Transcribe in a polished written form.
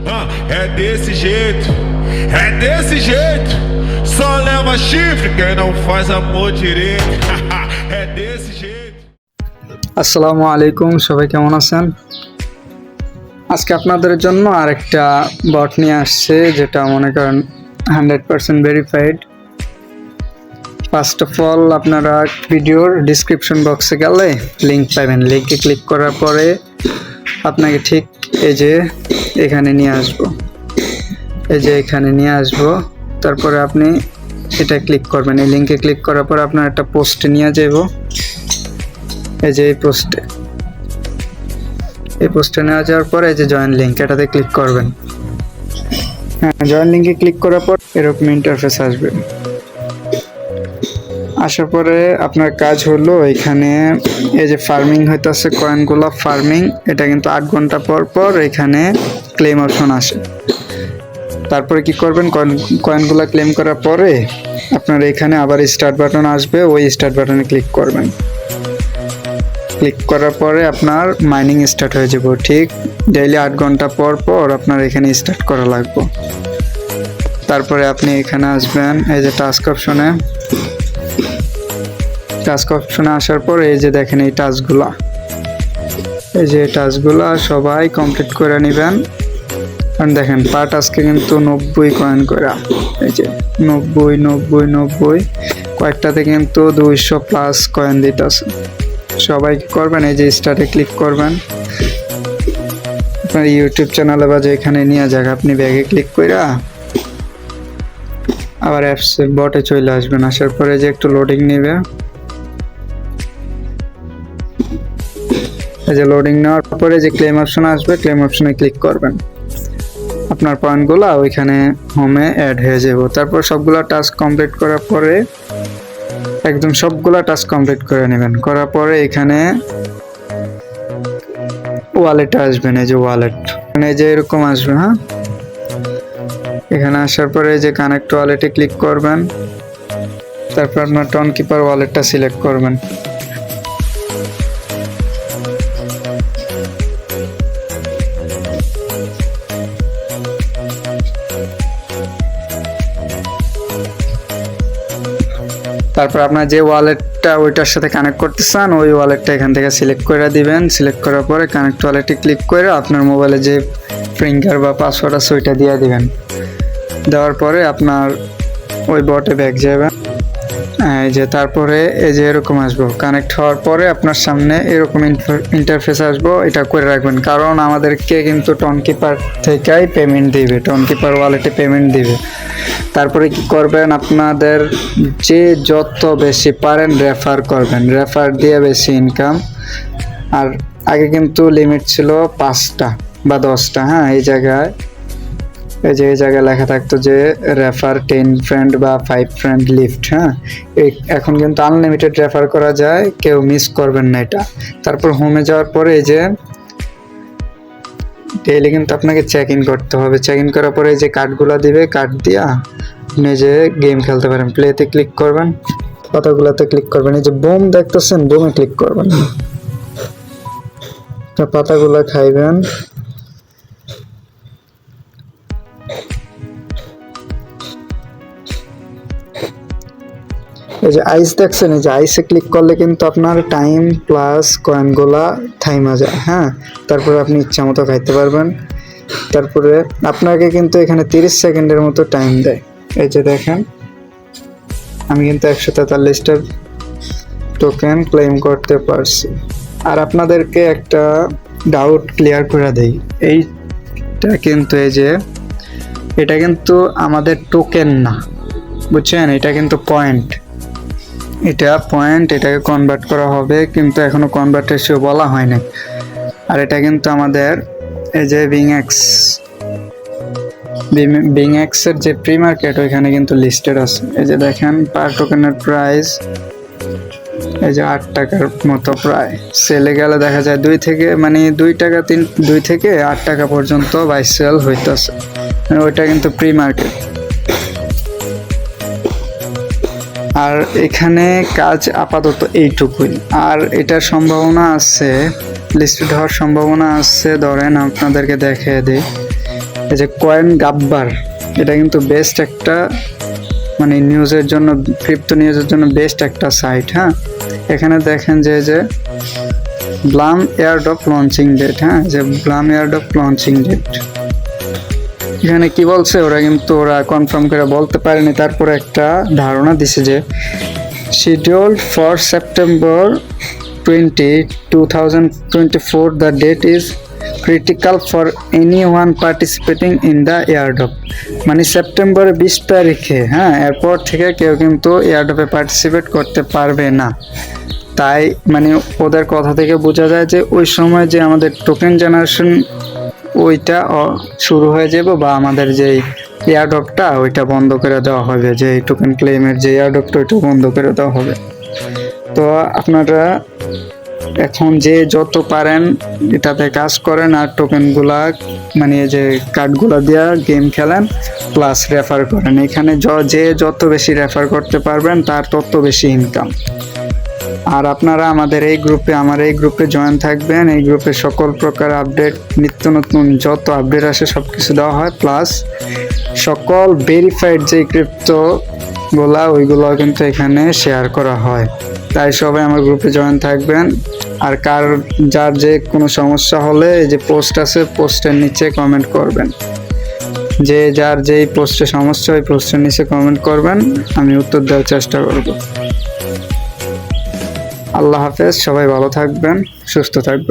É desse jeito, é desse jeito. Só leva chifre quem não faz amor direito. É desse jeito. আসসালামু আলাইকুম, সবাই কেমন আছেন? আজকে আপনাদের জন্য আরেকটা বট নিয়ে আসছে, যেটা মনে করেন 100% ভেরিফাইড। ফার্স্ট অফ অল আপনারা ভিডিওর ডিসক্রিপশন বক্সে গেলে লিঙ্ক পাবেন। লিঙ্কে ক্লিক করার পরে আপনাকে ঠিক এই যে এখানে নিয়ে আসবো, এখানে নিয়ে আসবো। তারপরে আপনি এটা ক্লিক করবেন। এই লিঙ্কে ক্লিক করার পর আপনার একটা পোস্টে নিয়ে যাব। এই যে এই পোস্টে নেওয়া যাওয়ার পরে এই যে জয়েন লিঙ্ক, এটাতে ক্লিক করবেন। হ্যাঁ, জয়েন লিঙ্কে ক্লিক করার পর এরকম ইন্টারফেস আসবে। আসার পরে আপনার কাজ হলো এখানে এই যে ফার্মিং হইতেছে, কয়েনগুলো ফার্মিং, এটা কিন্তু 8 ঘন্টা পর পর এখানে ক্লেম অপশন আসে। তারপরে কি করবেন, কয়েনগুলো ক্লেম করার পরে আপনার এখানে আবার স্টার্ট বাটন আসবে, ওই স্টার্ট বাটনে ক্লিক করবেন। ক্লিক করার পরে আপনার মাইনিং স্টার্ট হয়ে যাব। ঠিক ডেইলি 8 ঘন্টা পর পর আপনার এখানে স্টার্ট করা লাগবে। তারপরে আপনি এখানে আসবেন এই যে টাস্ক অপশনে। টাস্ক অপশনে আসার পর এই যে দেখেন এই টাস্কগুলো সবাই কমপ্লিট করে নেবেন। কারণ দেখেন পার টাস্কে কিন্তু 90 কয়েন করে, এই যে 90 কয়েকটাতে কিন্তু 200+ কয়েন দিতেছে। সবাই কি করবেন, এই যে স্টার্টে ক্লিক করবেন। আপনার ইউটিউব চ্যানেলে বা যেখানে নিয়ে যাক, আপনি ব্যাগে ক্লিক করে আবার অ্যাপসের বটে চলে আসবেন। আসার পরে যে একটু লোডিং নেবে, এই যে লোডিং নেওয়ার পরে যে ক্লেম অপশন আসবে, ক্লেম অপশনে ক্লিক করবেন। আপনার পয়েন্টগুলো ওইখানে হোমে অ্যাড হয়ে যাব। তারপর সবগুলা টাস্ক কমপ্লিট করার পরে একদম সবগুলা টাস্ক কমপ্লিট করে নেবেন। করার পরে এখানে ওয়ালেটে আসবেন। এই যে ওয়ালেট, মানে এই যে এরকম আসবে। হ্যাঁ, এখানে আসার পরে যে কানেক্ট ওয়ালেটে ক্লিক করবেন। তারপর আপনার টন কিপার ওয়ালেটটা সিলেক্ট করবেন। তারপর আপনার যে ওয়ালেটটা ওইটার সাথে কানেক্ট করতে চান, ওই ওয়ালেটটা এখান থেকে সিলেক্ট করে দিবেন। সিলেক্ট করার পরে কানেক্ট ওয়ালেটে ক্লিক করে আপনার মোবাইলে যে ফিঙ্গার বা পাসওয়ার্ড আছে ওইটা দিয়ে দিবেন। দেওয়ার পরে আপনার ওই বটে ব্যাক যাবেন। এই যে তারপরে এই যে এরকম আসবো। কানেক্ট হওয়ার পরে আপনার সামনে এরকম ইন্টারফেস আসবো। এটা করে রাখবেন, কারণ আমাদেরকে কিন্তু টনকিপার থেকেই পেমেন্ট দিবে, টনকিপার ওয়ালেটে পেমেন্ট দিবে। তারপরে কি করবেন, আপনাদের যে যত বেশি পারেন রেফার করবেন, রেফার দিয়ে বেশি ইনকাম। আর আগে কিন্তু লিমিট ছিল 5টা বা 10টা। হ্যাঁ, এই জায়গায় লেখা থাকতো যে রেফার 10 ফ্রেন্ড বা 5 ফ্রেন্ড লিফট। হ্যাঁ, এখন কিন্তু আনলিমিটেড রেফার করা যায়, কেউ মিস করবেন না এটা। তারপর হোমে যাওয়ার পরে এই যে ডেইলি কিন্তু আপনাকে চেক ইন করতে হবে। চেক ইন করার পরে এই যে কার্ডগুলো দিবে, কার্ড দিয়া আপনি যে গেম খেলতে পারেন। প্লেতে ক্লিক করবেন, পাতাগুলোতে ক্লিক করবেন। এই যে বোম দেখতেছেন, বোমে ক্লিক করবেন। পাতাগুলো খাইবেন। এই যে আইস দেখছেন, এই যে আইসে ক্লিক করলে কিন্তু আপনার টাইম প্লাস কয়েনগুলা থাইমা যায়। হ্যাঁ, তারপরে আপনি ইচ্ছা মতো খাইতে পারবেন। তারপরে আপনাকে কিন্তু এখানে 30 সেকেন্ডের মতো টাইম দেয়। এই যে দেখেন, আমি কিন্তু 143টা টোকেন ক্লেম করতে পারছি। আর আপনাদেরকে একটা ডাউট ক্লিয়ার করে দেই, এইটা কিন্তু এই যে এটা কিন্তু আমাদের টোকেন না, বুঝছেন? এটা কিন্তু পয়েন্ট। এটাকে কনভার্ট করা হবে, কিন্তু এখনো কনভার্ট রেশিও বলা হয়নি। আর এটা কিন্তু আমাদের এই যে বিংএক্সের যে প্রি মার্কেট, ওইখানে কিন্তু লিস্টেড আছে। এই যে দেখেন পার টোকেনের প্রাইস এই যে 8 টাকার মতো প্রায়। সেলে গেলে দেখা যায় 2 থেকে 8 টাকা পর্যন্ত বাই সেল হইতেছে। ওইটা কিন্তু প্রি মার্কেট। আর এখানে কাজ আপাতত এইটুকুই। আর এটার সম্ভাবনা আছে, লিস্টেড হওয়ার সম্ভাবনা আছে। ধরেন আপনাদেরকে দেখিয়ে দিই, এই যে কয়েন গাব্বার, এটা কিন্তু বেস্ট একটা মানে নিউজের জন্য, ক্রিপ্টো নিউজের জন্য বেস্ট একটা সাইট। হ্যাঁ, এখানে দেখেন যে ব্লাম এয়ারড্রপ লঞ্চিং ডেট। হ্যাঁ, যে ব্লাম এয়ারড্রপ লঞ্চিং ডেট, এখানে কি বলছে ওরা কনফার্ম করে বলতে পারেনি, তারপরে একটা ধারণা দিছে যে scheduled for September 2024, the date is critical for anyone participating in the airdrop. মানে সেপ্টেম্বরের 20 তারিখে, হ্যাঁ, এরপর থেকে কেউ কিন্তু এয়ারড্রপে পার্টিসিপেট করতে পারবে না। তাই মানে ওদের কথা থেকে বোঝা যায় যে ওই সময় যে আমাদের টোকেন জেনারেশন ওইটা শুরু হয়ে যাবে, বা আমাদের যেই এয়ারড্রপটা ওইটা বন্ধ করে দেওয়া হবে, যে টোকেন ক্লেমের যে এয়ারড্রপটা ওইটা বন্ধ করে দেওয়া হবে। তো আপনারা এখন যে যত পারেন এটাতে কাজ করেন, আর টোকেনগুলা মানে যে কার্ডগুলা দিয়ে গেম খেলেন, প্লাস রেফার করেন। এখানে যে যত বেশি রেফার করতে পারবেন তার তত বেশি ইনকাম। আর আপনারা আমার এই গ্রুপে জয়েন থাকবেন। এই গ্রুপে সকল প্রকার আপডেট, নিত্য নতুন যত আপডেট আসে সব কিছু দেওয়া হয়, প্লাস সকল ভেরিফাইড যে ক্রিপ্টোগুলা ওইগুলো কিন্তু এখানে শেয়ার করা হয়। তাই সবাই আমার গ্রুপে জয়েন থাকবেন। আর যার যে কোনো সমস্যা হলে এই যে পোস্ট আছে, পোস্টের নিচে কমেন্ট করবেন। যে যার যেই পোস্টে সমস্যা ওই পোস্টের নিচে কমেন্ট করবেন, আমি উত্তর দেওয়ার চেষ্টা করব। আল্লাহ হাফেজ, সবাই ভালো থাকবেন, সুস্থ থাকবেন।